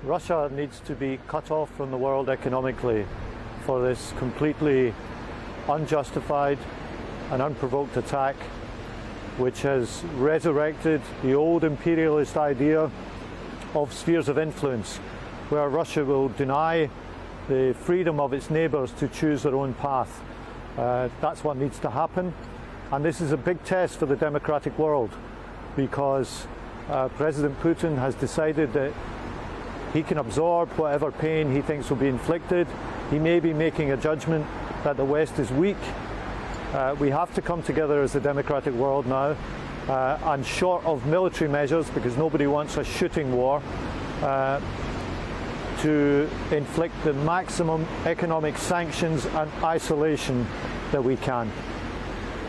Russia needs to be cut off from the world economically for this completely unjustified and unprovoked attack, which has resurrected the old imperialist idea of spheres of influence, where Russia will deny the freedom of its neighbours to choose their own path. That's what needs to happen, and this is a big test for the democratic world, because President Putin has decided that he can absorb whatever pain he thinks will be inflicted. He may be making a judgment that the West is weak. We have to come together as the democratic world now, and short of military measures, because nobody wants a shooting war, to inflict the maximum economic sanctions and isolation that we can.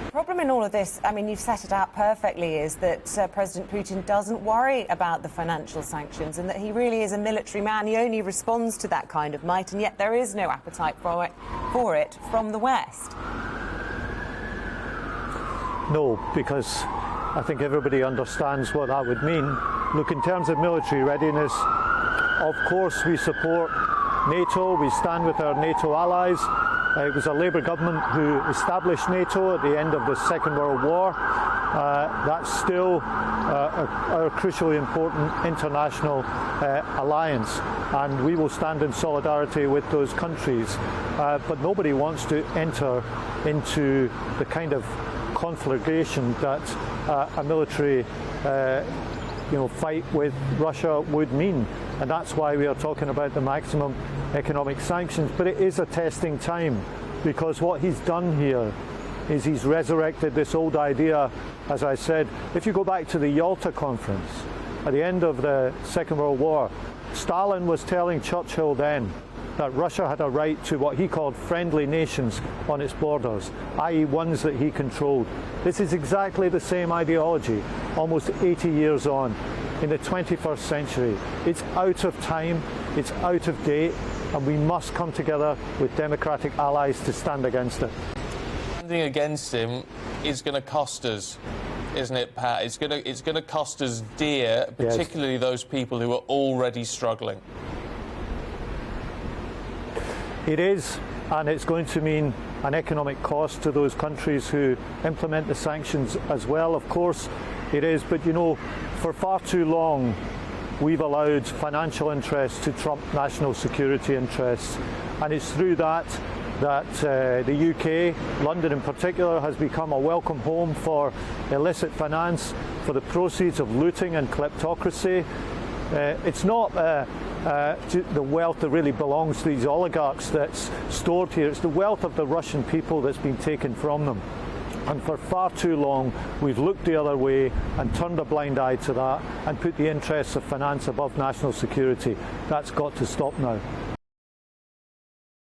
The problem in all of this, I mean, you've set it out perfectly, is that President Putin doesn't worry about the financial sanctions and that he really is a military man. He only responds to that kind of might, and yet there is no appetite for it from the West. No, because I think everybody understands what that would mean. Look, in terms of military readiness, of course we support NATO, we stand with our NATO allies. It was a Labour government who established NATO at the end of the Second World War. That's still a crucially important international alliance, and we will stand in solidarity with those countries. But nobody wants to enter into the kind of conflagration that a military fight with Russia would mean. And that's why we are talking about the maximum economic sanctions. But it is a testing time, because what he's done here is he's resurrected this old idea. As I said, if you go back to the Yalta conference at the end of the Second World War, Stalin was telling Churchill then that Russia had a right to what he called friendly nations on its borders, i.e. ones that he controlled. This is exactly the same ideology, almost 80 years on, in the 21st century. It's out of time, it's out of date, and we must come together with democratic allies to stand against it. Standing against him is going to cost us, isn't it, Pat? It's going to cost us dear, particularly those people who are already struggling. It is, and it's going to mean an economic cost to those countries who implement the sanctions as well. Of course it is, but for far too long we've allowed financial interests to trump national security interests, and it's through that the UK, London in particular, has become a welcome home for illicit finance, for the proceeds of looting and kleptocracy. It's not the wealth that really belongs to these oligarchs that's stored here. It's the wealth of the Russian people that's been taken from them. And for far too long, we've looked the other way and turned a blind eye to that and put the interests of finance above national security. That's got to stop now.